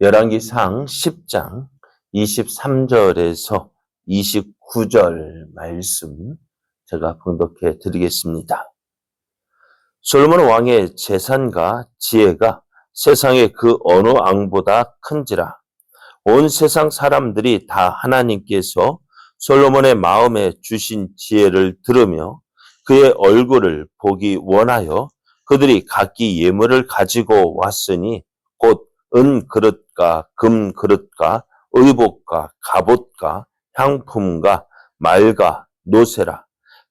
열왕기상 10장 23절에서 29절 말씀 제가 봉독해 드리겠습니다. 솔로몬 왕의 재산과 지혜가 세상의 그 어느 왕보다 큰지라. 온 세상 사람들이 다 하나님께서 솔로몬의 마음에 주신 지혜를 들으며 그의 얼굴을 보기 원하여 그들이 각기 예물을 가지고 왔으니 곧 은 그릇과 금 그릇과 의복과 갑옷과 향품과 말과 노새라.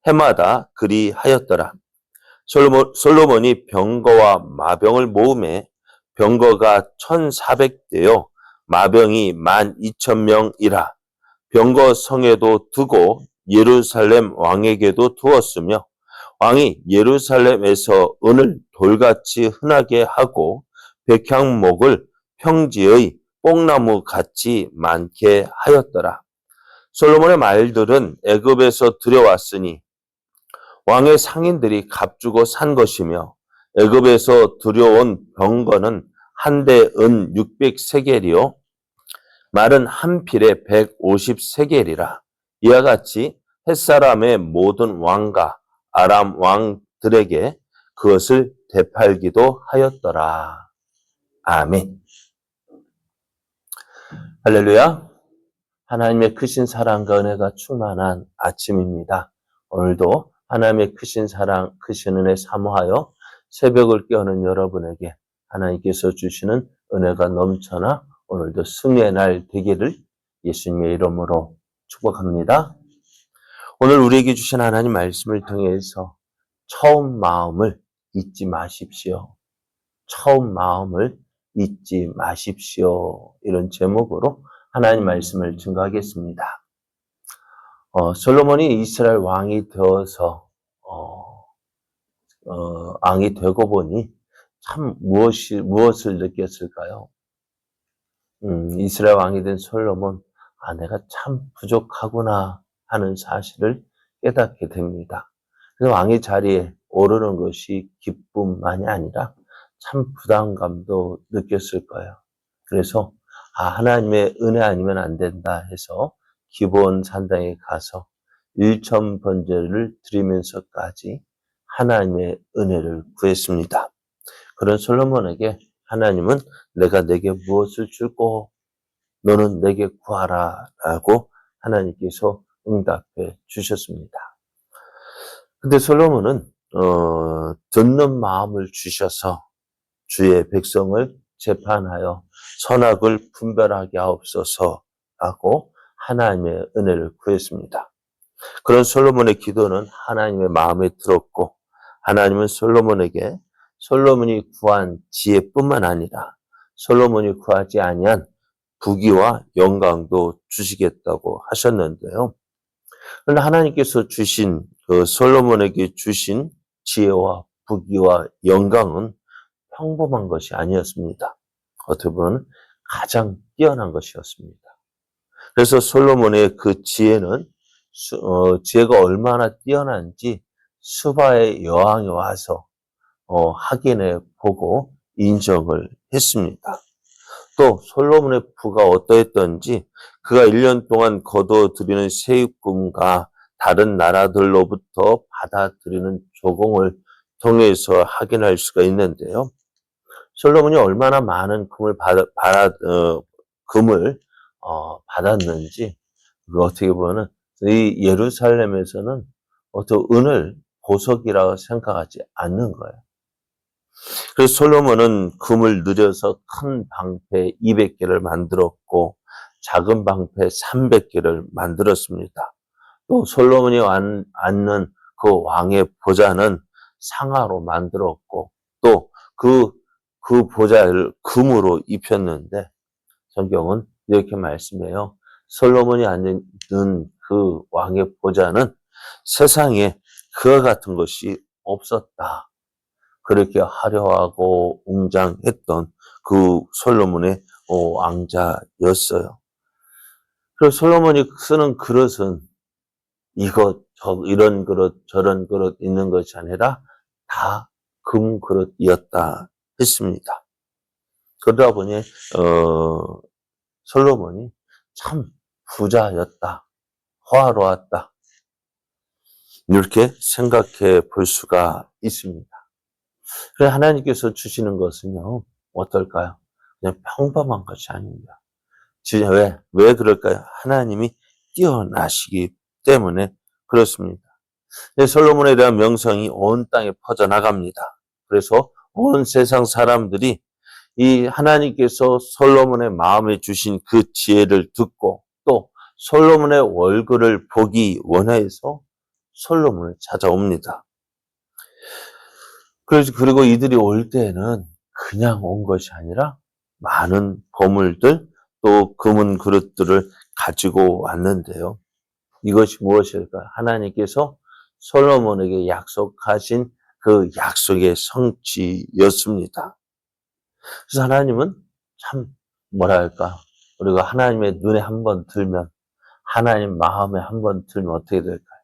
해마다 그리하였더라. 솔로몬이 병거와 마병을 모으매 병거가 1,400대요 마병이 12,000명이라. 병거 성에도 두고 예루살렘 왕에게도 두었으며 왕이 예루살렘에서 은을 돌같이 흔하게 하고 백향목을 평지의 뽕나무 같이 많게 하였더라. 솔로몬의 말들은 애굽에서 들여왔으니 왕의 상인들이 값주고 산 것이며 애굽에서 들여온 병거는 한 대 은 600세겔이요 말은 한 필에 150세겔이라. 이와 같이 햇사람의 모든 왕과 아람 왕들에게 그것을 되팔기도 하였더라. 아멘. 할렐루야. 하나님의 크신 사랑과 은혜가 충만한 아침입니다. 오늘도 하나님의 크신 사랑, 크신 은혜 사모하여 새벽을 깨우는 여러분에게 하나님께서 주시는 은혜가 넘쳐나 오늘도 승리의 날 되기를 예수님의 이름으로 축복합니다. 오늘 우리에게 주신 하나님 말씀을 통해서 처음 마음을 잊지 마십시오. 처음 마음을 잊지 마십시오. 이런 제목으로 하나님 말씀을 증거하겠습니다. 솔로몬이 이스라엘 왕이 되어서 왕이 되고 보니 참 무엇을 느꼈을까요? 이스라엘 왕이 된 솔로몬, 내가 참 부족하구나 하는 사실을 깨닫게 됩니다. 그래서 왕의 자리에 오르는 것이 기쁨만이 아니라 참 부담감도 느꼈을 거예요. 그래서 하나님의 은혜 아니면 안 된다 해서 기브온 산당에 가서 일천번제를 드리면서까지 하나님의 은혜를 구했습니다. 그런 솔로몬에게 하나님은 내가 내게 무엇을 줄고 너는 내게 구하라 라고 하나님께서 응답해 주셨습니다. 근데 솔로몬은 듣는 마음을 주셔서 주의 백성을 재판하여 선악을 분별하게 하옵소서라고 하나님의 은혜를 구했습니다. 그런 솔로몬의 기도는 하나님의 마음에 들었고 하나님은 솔로몬에게 솔로몬이 구한 지혜뿐만 아니라 솔로몬이 구하지 아니한 부귀와 영광도 주시겠다고 하셨는데요. 그런데 하나님께서 주신 솔로몬에게 주신 지혜와 부귀와 영광은 평범한 것이 아니었습니다. 어떻게 보면 가장 뛰어난 것이었습니다. 그래서 솔로몬의 그 지혜는 지혜가 얼마나 뛰어난지 수바의 여왕이 와서 확인해 보고 인정을 했습니다. 또 솔로몬의 부가 어떠했던지 그가 1년 동안 거둬들이는 세입금과 다른 나라들로부터 받아들이는 조공을 통해서 확인할 수가 있는데요. 솔로몬이 얼마나 많은 금을 받았는지 어떻게 보면 이 예루살렘에서는 어떤 은을 보석이라고 생각하지 않는 거예요. 그래서 솔로몬은 금을 늘여서 큰 방패 200개를 만들었고 작은 방패 300개를 만들었습니다. 또 솔로몬이 앉는 그 왕의 보좌는 상아로 만들었고 또 그 보좌를 금으로 입혔는데 성경은 이렇게 말씀해요. 솔로몬이 앉는 그 왕의 보좌는 세상에 그와 같은 것이 없었다. 그렇게 화려하고 웅장했던 그 솔로몬의 왕자였어요. 그래서 솔로몬이 쓰는 그릇은 이런 그릇, 저런 그릇 있는 것이 아니라 다 금 그릇이었다 했습니다. 그러다 보니 솔로몬이 참 부자였다, 호화로웠다, 이렇게 생각해 볼 수가 있습니다. 그래 하나님께서 주시는 것은요 어떨까요? 그냥 평범한 것이 아닙니다. 왜 그럴까요? 하나님이 뛰어나시기 때문에 그렇습니다. 솔로몬에 대한 명성이 온 땅에 퍼져나갑니다. 그래서 온 세상 사람들이 이 하나님께서 솔로몬의 마음에 주신 그 지혜를 듣고 또 솔로몬의 월급을 보기 원해서 솔로몬을 찾아옵니다. 그리고 이들이 올 때에는 그냥 온 것이 아니라 많은 보물들 또 금은 그릇들을 가지고 왔는데요. 이것이 무엇일까요? 하나님께서 솔로몬에게 약속하신 그 약속의 성취였습니다. 그래서 하나님은 참 뭐랄까 우리가 하나님의 눈에 한번 들면 하나님 마음에 한번 들면 어떻게 될까요?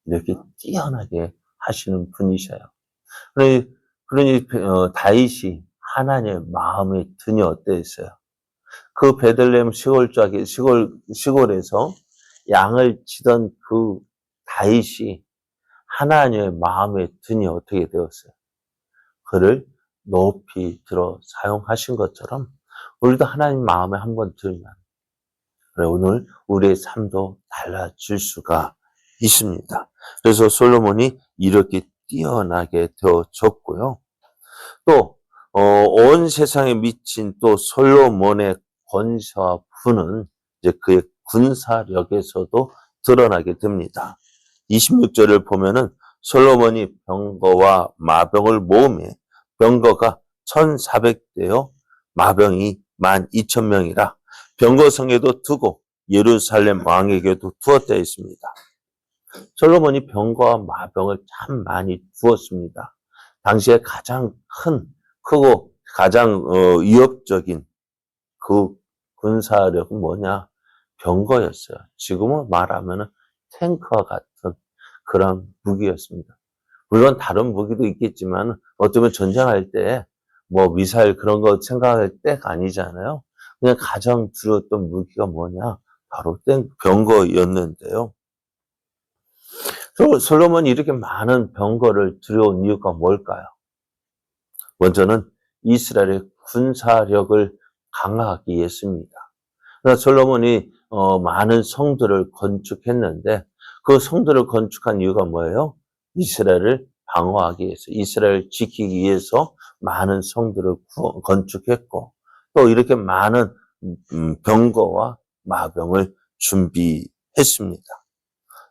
이렇게 뛰어나게 하시는 분이셔요. 그러니 다윗이 하나님의 마음에 드니 어땠어요? 그 베들레헴 시골에서 양을 치던 그 다윗이 하나님의 마음에 드니 어떻게 되었어요? 그를 높이 들어 사용하신 것처럼 우리도 하나님 마음에 한번 들면 그래 오늘 우리의 삶도 달라질 수가 있습니다. 그래서 솔로몬이 이렇게 뛰어나게 되어졌고요. 또 온 세상에 미친 또 솔로몬의 권세와 부는 이제 그의 군사력에서도 드러나게 됩니다. 26절을 보면은 솔로몬이 병거와 마병을 모으매 병거가 1,400대요 마병이 12,000명이라 병거성에도 두고 예루살렘 왕에게도 두었다 했습니다. 솔로몬이 병거와 마병을 참 많이 두었습니다. 당시에 가장 크고 가장 위협적인 그 군사력은 뭐냐? 병거였어요. 지금은 말하면 탱크와 같은 그런 무기였습니다. 물론 다른 무기도 있겠지만 어쩌면 전쟁할 때 뭐 미사일 그런 거 생각할 때가 아니잖아요. 그냥 가장 두려웠던 무기가 뭐냐? 바로 병거였는데요. 솔로몬이 이렇게 많은 병거를 들여온 이유가 뭘까요? 먼저는 이스라엘의 군사력을 강화하기 위해서입니다. 그러니까 솔로몬이 많은 성들을 건축했는데 그 성들을 건축한 이유가 뭐예요? 이스라엘을 방어하기 위해서, 이스라엘을 지키기 위해서 많은 성들을 건축했고 또 이렇게 많은 병거와 마병을 준비했습니다.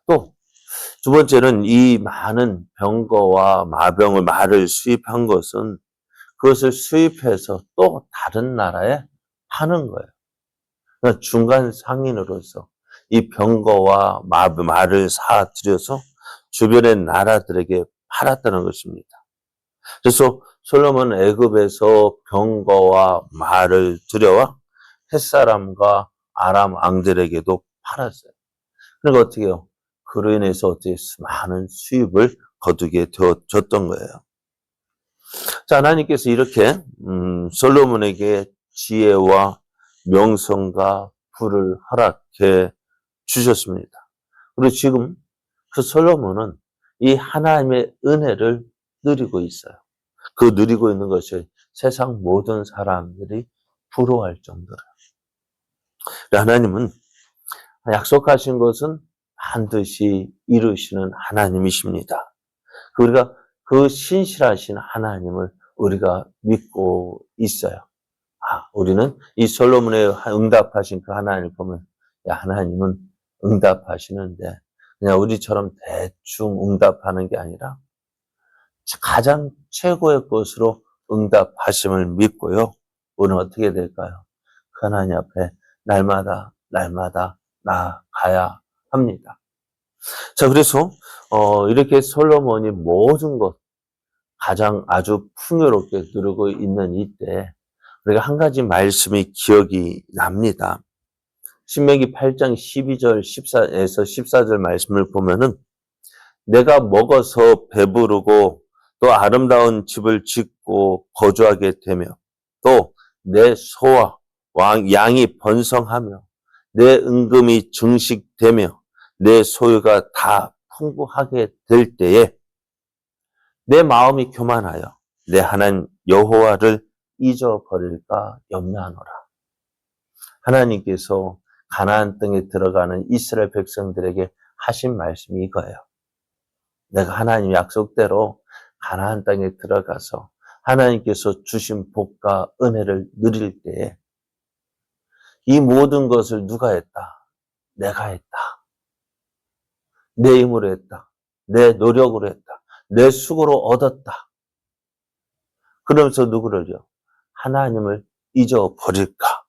또 두 번째는 이 많은 병거와 말을 수입한 것은 그것을 수입해서 또 다른 나라에 파는 거예요. 그러니까 중간 상인으로서 이 병거와 말을 사들여서 주변의 나라들에게 팔았다는 것입니다. 그래서 솔로몬은 애굽에서 병거와 말을 들여와 햇사람과 아람 왕들에게도 팔았어요. 그러니까 어떻게 해요? 그로 인해서 어떻게 많은 수입을 거두게 되어졌던 거예요. 자, 하나님께서 이렇게 솔로몬에게 지혜와 명성과 부를 허락해 주셨습니다. 그리고 지금 그 솔로몬은 이 하나님의 은혜를 누리고 있어요. 그 누리고 있는 것이 세상 모든 사람들이 부러워할 정도로. 하나님은 약속하신 것은 반드시 이루시는 하나님이십니다. 우리가 그 신실하신 하나님을 우리가 믿고 있어요. 우리는 이 솔로몬의 응답하신 그 하나님을 보면 하나님은 응답하시는데 그냥 우리처럼 대충 응답하는 게 아니라 가장 최고의 것으로 응답하심을 믿고요. 우리는 어떻게 될까요? 그 하나님 앞에 날마다 나아가야 합니다. 자, 그래서 이렇게 솔로몬이 모든 것 가장 아주 풍요롭게 누리고 있는 이때 우리가 한 가지 말씀이 기억이 납니다. 신명기 8장 12절 14에서 14절 말씀을 보면은 내가 먹어서 배부르고 또 아름다운 집을 짓고 거주하게 되며 또 내 소와 양이 번성하며 내 은금이 증식되며 내 소유가 다 풍부하게 될 때에 내 마음이 교만하여 내 하나님 여호와를 잊어버릴까 염려하노라. 하나님께서 가나안 땅에 들어가는 이스라엘 백성들에게 하신 말씀이 이거예요. 내가 하나님 약속대로 가나안 땅에 들어가서 하나님께서 주신 복과 은혜를 누릴 때에 이 모든 것을 누가 했다? 내가 했다. 내 힘으로 했다. 내 노력으로 했다. 내 수고로 얻었다. 그러면서 누구를요? 하나님을 잊어버릴까?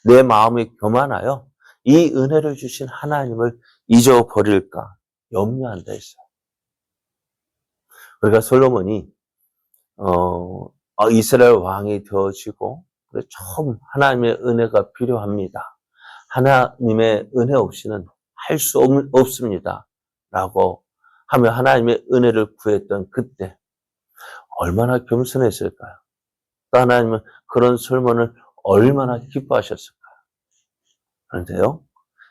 내 마음이 교만하여 이 은혜를 주신 하나님을 잊어버릴까? 염려한다 했어요. 그러니까 솔로몬이 이스라엘 왕이 되어지고 처음 하나님의 은혜가 필요합니다. 하나님의 은혜 없이는 할 수 없습니다. 라고 하며 하나님의 은혜를 구했던 그때 얼마나 겸손했을까요? 또 하나님은 그런 솔로몬을 얼마나 기뻐하셨을까요? 그런데요,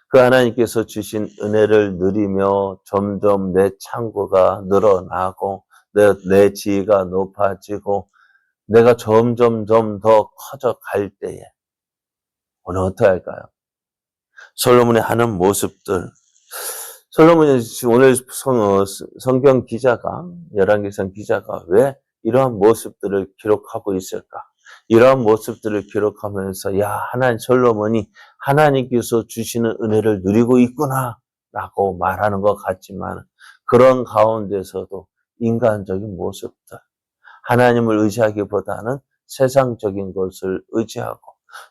그 하나님께서 주신 은혜를 누리며 점점 내 창고가 늘어나고 내 지위가 높아지고 내가 점점 더 커져갈 때에 오늘 어떻게 할까요? 솔로몬이 하는 모습들, 솔로몬이 오늘 성경 기자가, 열왕기상 기자가 왜 이러한 모습들을 기록하고 있을까? 이러한 모습들을 기록하면서 하나님 솔로몬이 하나님께서 주시는 은혜를 누리고 있구나 라고 말하는 것 같지만 그런 가운데서도 인간적인 모습들, 하나님을 의지하기보다는 세상적인 것을 의지하고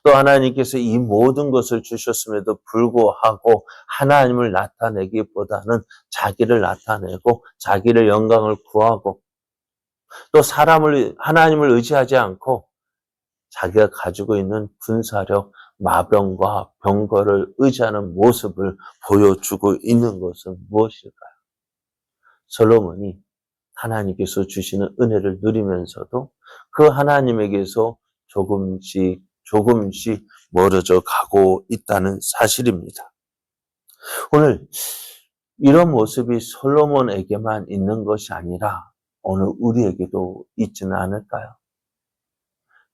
또 하나님께서 이 모든 것을 주셨음에도 불구하고 하나님을 나타내기보다는 자기를 나타내고 자기를 영광을 구하고 또 하나님을 의지하지 않고 자기가 가지고 있는 군사력, 마병과 병거를 의지하는 모습을 보여주고 있는 것은 무엇일까요? 솔로몬이 하나님께서 주시는 은혜를 누리면서도 그 하나님에게서 조금씩 멀어져 가고 있다는 사실입니다. 오늘 이런 모습이 솔로몬에게만 있는 것이 아니라 오늘 우리에게도 있지는 않을까요?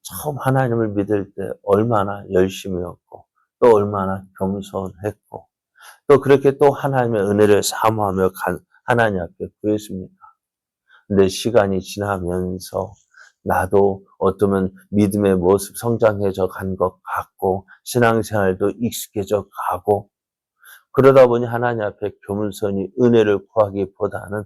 처음 하나님을 믿을 때 얼마나 열심히였고 또 얼마나 겸손했고 또 그렇게 또 하나님의 은혜를 사모하며 하나님 앞에 구했습니다. 근데 시간이 지나면서 나도 어쩌면 믿음의 모습 성장해져 간 것 같고 신앙생활도 익숙해져 가고 그러다 보니 하나님 앞에 겸손히 은혜를 구하기보다는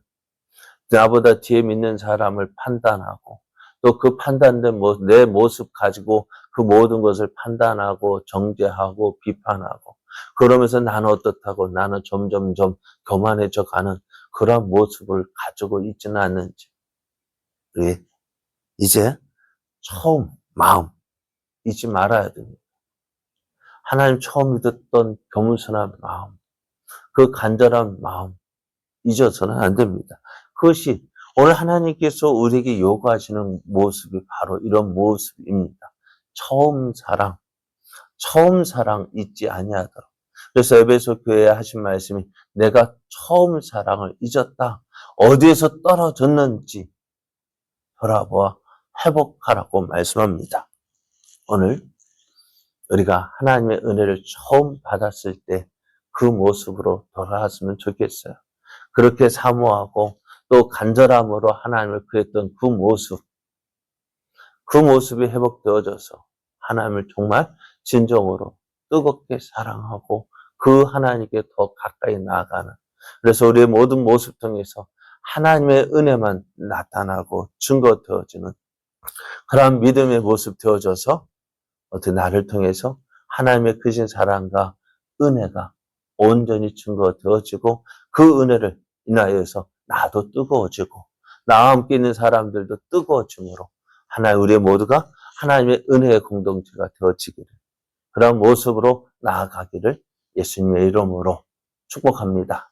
나보다 뒤에 믿는 사람을 판단하고 또 그 판단된 내 모습 가지고 그 모든 것을 판단하고 정죄하고 비판하고 그러면서 나는 어떻다고 나는 점점점 교만해져 가는 그런 모습을 가지고 있지는 않는지 우리 이제 처음 마음 잊지 말아야 됩니다. 하나님 처음 믿었던 겸손한 마음, 그 간절한 마음 잊어서는 안 됩니다. 그것이 오늘 하나님께서 우리에게 요구하시는 모습이 바로 이런 모습입니다. 처음 사랑 잊지 아니하도록. 그래서 에베소 교회에 하신 말씀이 내가 처음 사랑을 잊었다. 어디에서 떨어졌는지 돌아보아 회복하라고 말씀합니다. 오늘 우리가 하나님의 은혜를 처음 받았을 때 그 모습으로 돌아왔으면 좋겠어요. 그렇게 사모하고 또 간절함으로 하나님을 구했던 그 모습이 회복되어져서 하나님을 정말 진정으로 뜨겁게 사랑하고 그 하나님께 더 가까이 나아가는 그래서 우리의 모든 모습 통해서 하나님의 은혜만 나타나고 증거되어지는 그러한 믿음의 모습 되어져서 어떻게 나를 통해서 하나님의 크신 사랑과 은혜가 온전히 증거되어지고 그 은혜를 인하여서 나도 뜨거워지고 나와 함께 있는 사람들도 뜨거워짐으로 우리 모두가 하나님의 은혜의 공동체가 되어지기를 그런 모습으로 나아가기를 예수님의 이름으로 축복합니다.